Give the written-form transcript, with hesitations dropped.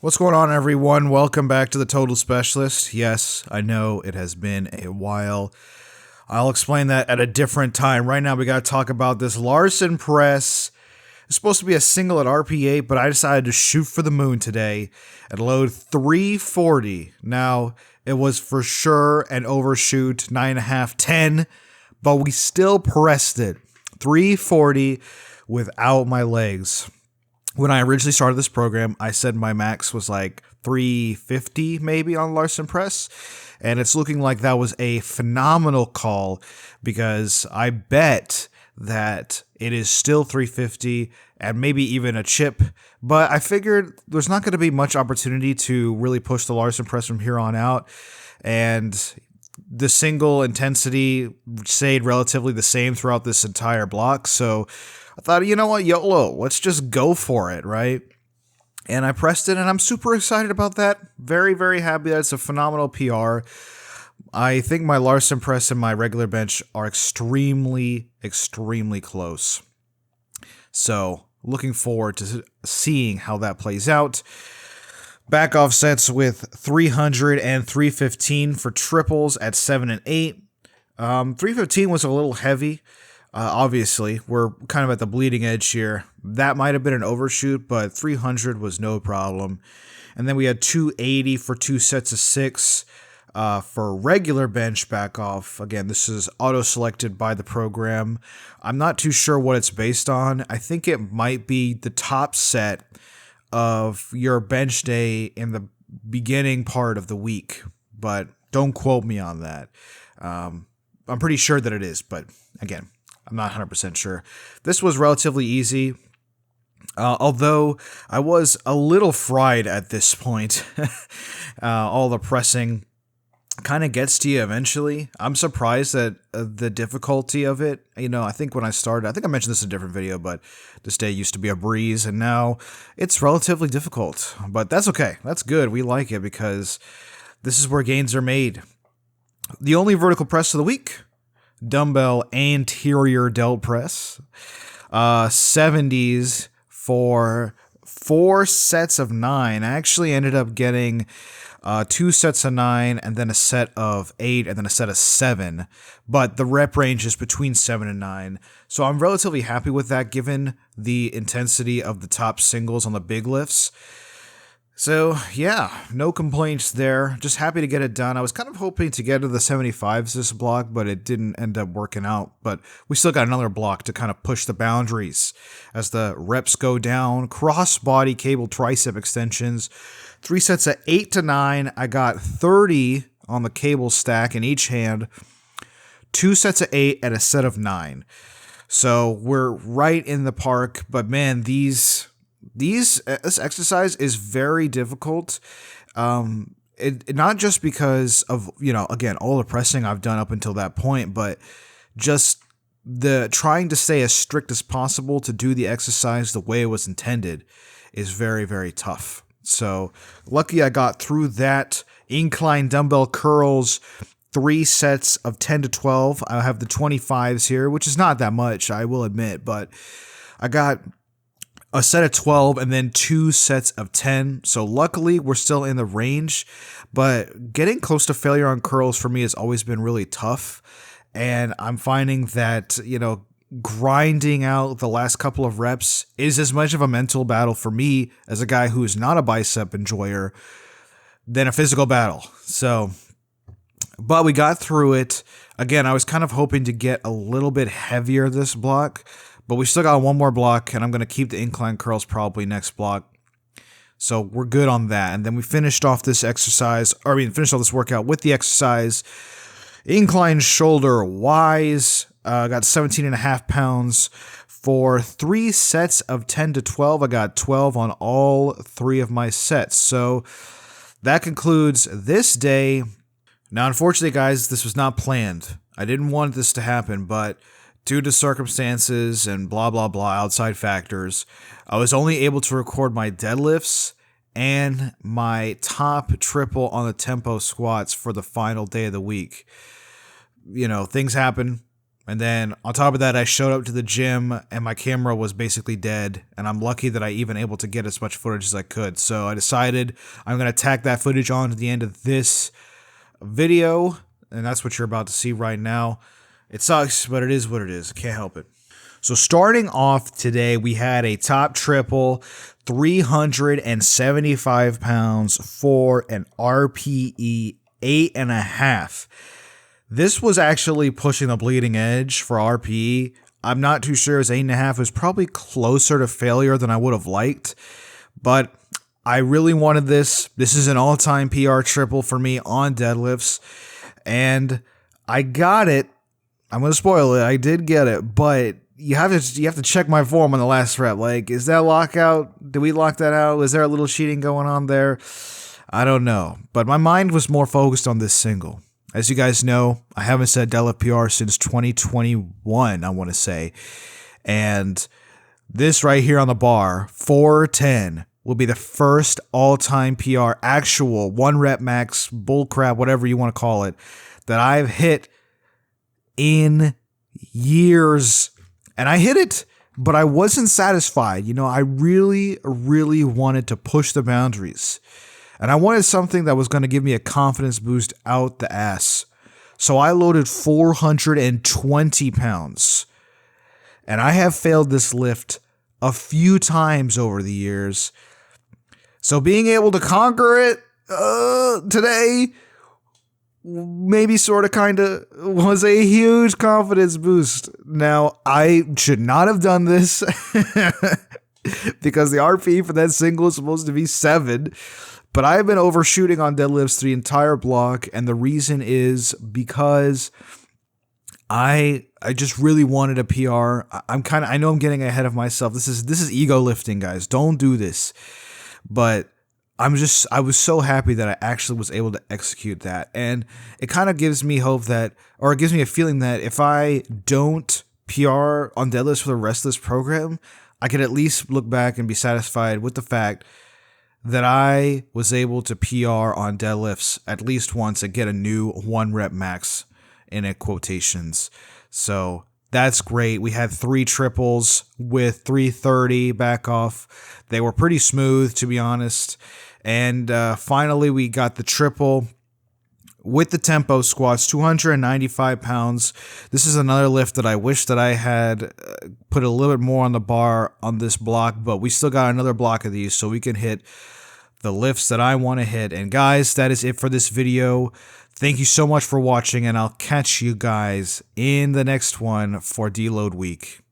What's going on, everyone? Welcome back to the Total Specialist. Yes, I know it has been a while. I'll explain that at a different time. Right now, we got to talk about this Larson press. It's supposed to be a single at RP8, but I decided to shoot for the moon today and load 340. Now, it was for sure an overshoot, 9.5, 10, but we still pressed it. 340 without my legs. When I originally started this program, I said my max was like 350 maybe on Larson Press, and it's looking like that was a phenomenal call because I bet that it is still 350 and maybe even a chip, but I figured there's not going to be much opportunity to really push the Larson Press from here on out, and the single intensity stayed relatively the same throughout this entire block, so I thought, you know what, YOLO, let's just go for it, right? And I pressed it, and I'm super excited about that. Very, very happy that it's a phenomenal PR. I think my Larson press and my regular bench are extremely, extremely close. So, looking forward to seeing how that plays out. Back offsets with 300 and 315 for triples at 7 and 8. 315 was a little heavy. Obviously, we're kind of at the bleeding edge here. That might have been an overshoot, but 300 was no problem. And then we had 280 for 2 sets of 6 for regular bench back off. Again, this is auto-selected by the program. I'm not too sure what it's based on. I think it might be the top set of your bench day in the beginning part of the week, but don't quote me on that. I'm pretty sure that it is, but again, I'm not 100% sure. This was relatively easy, although I was a little fried at this point. All the pressing kind of gets to you eventually. I'm surprised at the difficulty of it. You know, I think when I started, I think I mentioned this in a different video, but this day used to be a breeze, and now it's relatively difficult. But that's okay. That's good. We like it because this is where gains are made. The only vertical press of the week, dumbbell anterior delt press, 70s for 4 sets of 9. I actually ended up getting 2 sets of 9 and then a set of 8 and then a set of 7, but the rep range is between 7 and 9, so I'm relatively happy with that given the intensity of the top singles on the big lifts. So, yeah, no complaints there. Just happy to get it done. I was kind of hoping to get to the 75s this block, but it didn't end up working out. But we still got another block to kind of push the boundaries as the reps go down. Cross-body cable tricep extensions. 3 sets of 8 to 9. I got 30 on the cable stack in each hand. 2 sets of 8 and a set of 9. So we're right in the park. But man, this exercise is very difficult. Not just because of, again, all the pressing I've done up until that point, but just the trying to stay as strict as possible to do the exercise the way it was intended is very, very tough. So lucky I got through that. Incline dumbbell curls, 3 sets of 10 to 12. I have the 25s here, which is not that much, I will admit, but I got a set of 12 and then 2 sets of 10. So luckily we're still in the range, but getting close to failure on curls for me has always been really tough. And I'm finding that, grinding out the last couple of reps is as much of a mental battle for me as a guy who is not a bicep enjoyer than a physical battle. So, but we got through it. Again, I was kind of hoping to get a little bit heavier this block, but we still got one more block, and I'm going to keep the incline curls probably next block. So we're good on that. And then we finished off this workout with the exercise. Incline shoulder Ys, got 17 and a half pounds for 3 sets of 10 to 12. I got 12 on all 3 of my sets. So that concludes this day. Now, unfortunately, guys, this was not planned. I didn't want this to happen, but due to circumstances and blah, blah, blah, outside factors, I was only able to record my deadlifts and my top triple on the tempo squats for the final day of the week. Things happen. And then on top of that, I showed up to the gym and my camera was basically dead. And I'm lucky that I even able to get as much footage as I could. So I decided I'm going to tack that footage on to the end of this video. And that's what you're about to see right now. It sucks, but it is what it is. Can't help it. So starting off today, we had a top triple, 375 pounds for an RPE 8.5. This was actually pushing the bleeding edge for RPE. I'm not too sure. His 8.5 was probably closer to failure than I would have liked, but I really wanted this. This is an all-time PR triple for me on deadlifts, and I got it. I'm gonna spoil it. I did get it, but you have to check my form on the last rep. Like, is that lockout? Did we lock that out? Was there a little cheating going on there? I don't know, but my mind was more focused on this single. As you guys know, I haven't said deadlift PR since 2021, I want to say. And this right here on the bar, 410, will be the first all-time PR, actual 1 rep max, bullcrap, whatever you want to call it, that I've hit in years. And I hit it, but I wasn't satisfied. You know, I really, really wanted to push the boundaries. And I wanted something that was going to give me a confidence boost out the ass. So I loaded 420 pounds. And I have failed this lift a few times over the years. So being able to conquer it today, maybe sort of kind of was a huge confidence boost. Now, I should not have done this because the RP for that single is supposed to be 7. But I've been overshooting on deadlifts the entire block, and the reason is because I just really wanted a PR. I know I'm getting ahead of myself. This is ego lifting, guys. Don't do this. But I was so happy that I actually was able to execute that. And it kind of gives me hope that, or it gives me a feeling that if I don't PR on deadlifts for the rest of this program, I could at least look back and be satisfied with the fact that I was able to PR on deadlifts at least once and get a new 1 rep max in it quotations. So that's great. We had 3 triples with 330 back off. They were pretty smooth, to be honest. And finally, we got the triple with the tempo squats, 295 pounds. This is another lift that I wish that I had put a little bit more on the bar on this block, but we still got another block of these so we can hit the lifts that I want to hit. And guys, that is it for this video. Thank you so much for watching, and I'll catch you guys in the next one for Deload Week.